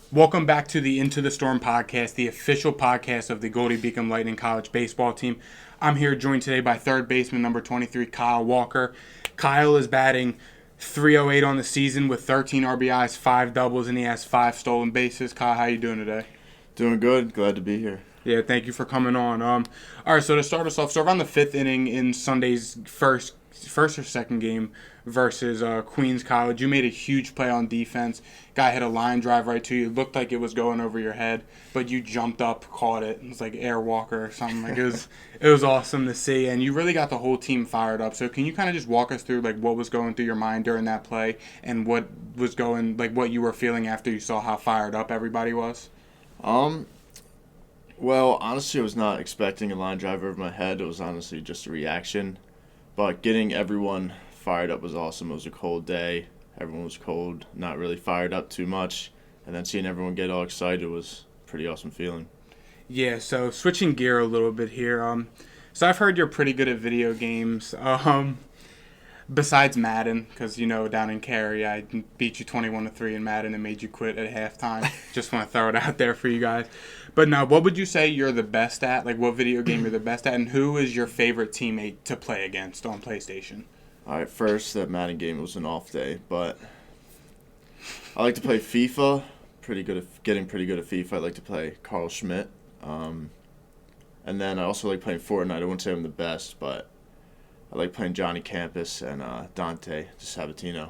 Welcome back to the Into the Storm podcast, the official podcast of the Goldey-Beacom Lightning College baseball team. I'm here joined today by third baseman number 23, Kyle Walker. Kyle is batting .308 on the season with 13 RBIs, 5 doubles, and he has 5 stolen bases. Kyle, how you doing today? Doing good. Glad to be here. Yeah, thank you for coming on. All right, so to start us off, so around the 5th inning in Sunday's first or second game versus Queens College, you made a huge play on defense. Guy hit a line drive right to you. It looked like it was going over your head, but you jumped up, caught it. It was like Air Walker or something. Like it was awesome to see, and you really got the whole team fired up. So can you kind of just walk us through like what was going through your mind during that play and what was going like what you were feeling after you saw how fired up everybody was? Well, honestly, I was not expecting a line drive over my head. It was honestly just a reaction. But getting everyone fired up was awesome. It was a cold day. Everyone was cold, not really fired up too much. And then seeing everyone get all excited was a pretty awesome feeling. Yeah, so switching gear a little bit here. So I've heard you're pretty good at video games. Besides Madden, because down in Cary, I beat you 21-3 in Madden and made you quit at halftime. Just want to throw it out there for you guys. But now, what would you say you're the best at? Like, what video game you're the best at, and who is your favorite teammate to play against on PlayStation? All right, first, that Madden game was an off day, but I like to play FIFA. Getting pretty good at FIFA. I like to play Carl Schmidt. And then I also like playing Fortnite. I wouldn't say I'm the best, but I like playing Johnny Campus and Dante Sabatino.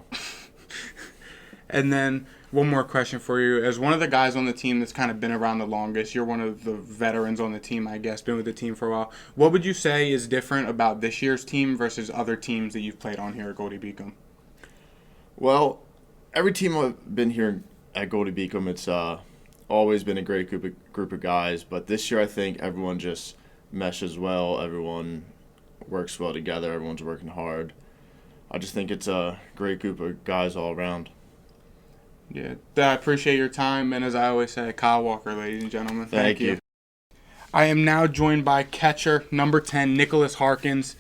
And then one more question for you. As one of the guys on the team that's kind of been around the longest, you're one of the veterans on the team, I guess, been with the team for a while. What would you say is different about this year's team versus other teams that you've played on here at Goldey-Beacom? Well, every team I've been here at Goldey-Beacom, it's always been a great group of guys. But this year, I think everyone just meshes well. Everyone works well together. Everyone's working hard. I just think it's a great group of guys all around. Yeah, I appreciate your time, and as I always say, Kyle Walker, ladies and gentlemen. Thank you. I am now joined by catcher number 10, Nicholas Harkins.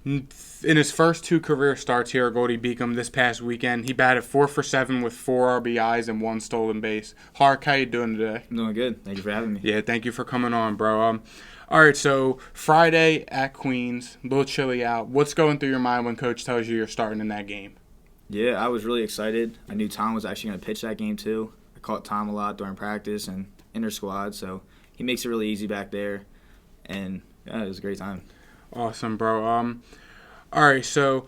In his first 2 career starts here at Goldey-Beacom this past weekend, he batted 4 for 7 with 4 RBIs and 1 stolen base. Hark, how you doing today? I'm doing good. Thank you for having me. Yeah, thank you for coming on, bro. All right, so Friday at Queens, a little chilly out. What's going through your mind when Coach tells you you're starting in that game? Yeah, I was really excited. I knew Tom was actually going to pitch that game too. I caught Tom a lot during practice and inter-squad, so he makes it really easy back there. And, yeah, it was a great time. Awesome, bro. All right, so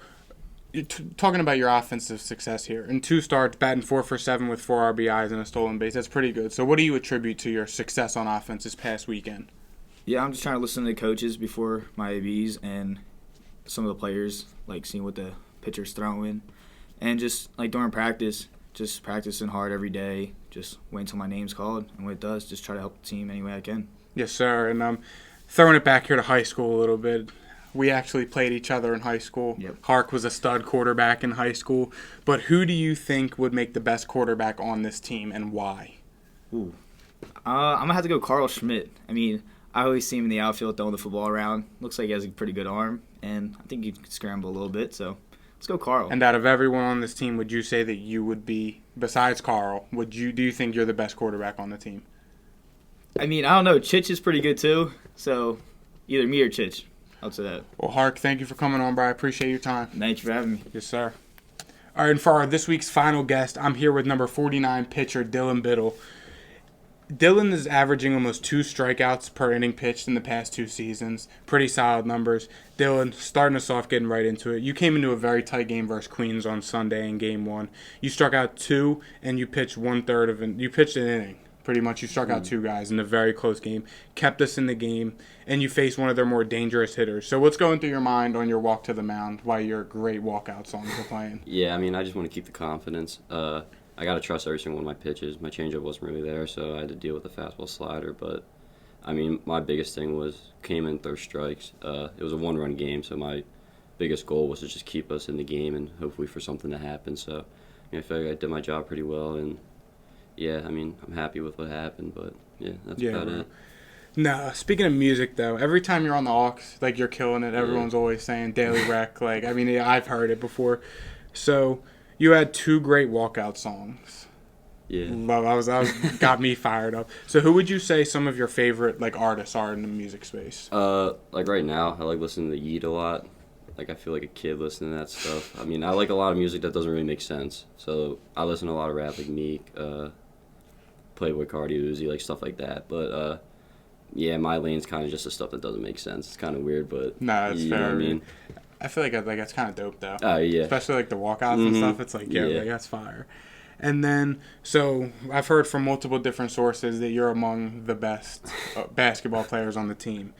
you're talking about your offensive success here. In 2 starts, batting 4 for 7 with 4 RBIs and a stolen base. That's pretty good. So what do you attribute to your success on offense this past weekend? Yeah, I'm just trying to listen to the coaches before my ABs and some of the players, like seeing what the pitcher's throwing. And just, like, during practice, just practicing hard every day, just wait until my name's called. And when it does, just try to help the team any way I can. Yes, sir. And throwing it back here to high school a little bit. We actually played each other in high school. Yep. Hark was a stud quarterback in high school. But who do you think would make the best quarterback on this team and why? Ooh. I'm going to have to go Carl Schmidt. I mean, I always see him in the outfield throwing the football around. Looks like he has a pretty good arm, and I think he can scramble a little bit, so let's go Carl. And out of everyone on this team, would you say that you would be, besides Carl, do you think you're the best quarterback on the team? I mean, I don't know. Chich is pretty good too, so either me or Chich. I'll say that. Well, Hark, thank you for coming on, bro. I appreciate your time. Thank you for having me. Yes, sir. All right, and for this week's final guest, I'm here with number 49 pitcher Dylan Biddle. Dylan is averaging almost 2 strikeouts per inning pitched in the past 2 seasons. Pretty solid numbers. Dylan, starting us off, getting right into it. You came into a very tight game versus Queens on Sunday in Game 1. You struck out 2, and you pitched 1/3 of it. You pitched an inning. Pretty much, you struck out 2 guys in a very close game, kept us in the game, and you faced one of their more dangerous hitters. So what's going through your mind on your walk to the mound while your great walkout songs are playing? Yeah, I mean, I just want to keep the confidence. I got to trust every single one of my pitches. My changeup wasn't really there, so I had to deal with the fastball slider. But, I mean, my biggest thing came in third strikes. It was a 1-run game, so my biggest goal was to just keep us in the game and hopefully for something to happen. So, I mean, I feel like I did my job pretty well. And, yeah, I mean, I'm happy with what happened. But, yeah, that's about it. No, speaking of music, though, every time you're on the aux, like, you're killing it. Everyone's always saying Daily Rec. Like, I mean, yeah, I've heard it before. So you had 2 great walkout songs. Yeah. Well, that was got me fired up. So, who would you say some of your favorite like artists are in the music space? Like right now, I like listening to Yeet a lot. Like I feel like a kid listening to that stuff. I mean, I like a lot of music that doesn't really make sense. So I listen to a lot of rap, like Meek, Playboy Cardi, Uzi, like stuff like that. But yeah, my lane's kind of just the stuff that doesn't make sense. It's kind of weird, but No, that's you fair. know what I mean? I feel like it's kind of dope though. Oh yeah. Especially like the walkouts and stuff. It's like, yeah, Yeah. like, that's fire. And then, so I've heard from multiple different sources that you're among the best basketball players on the team.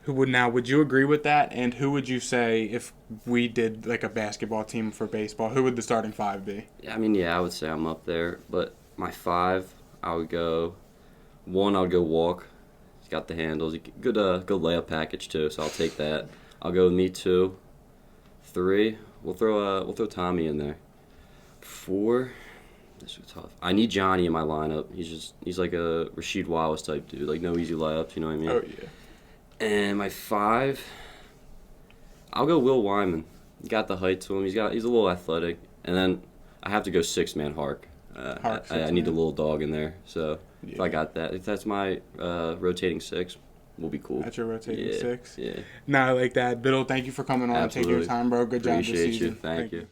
Would you agree with that? And who would you say if we did like a basketball team for baseball? Who would the starting five be? Yeah, I mean, yeah, I would say I'm up there. But my five, I would go. One, I would go Walk. He's got the handles. Good layup package too. So I'll take that. I'll go with me 2. 3, we'll throw Tommy in there. 4, this is tough. I need Johnny in my lineup. He's like a Rasheed Wallace type dude. Like no easy layups. You know what I mean? Oh yeah. And my 5, I'll go Will Wyman. He got the height to him. He's a little athletic. And then I have to go 6-man Hark. I need a little dog in there. So Yeah. if I got that, if that's my rotating 6, we'll be cool. That's your rotating 6. Yeah. No, I like that. Biddle, thank you for coming on and taking your Absolutely. time, bro. Good job this Appreciate season. you. Thank you.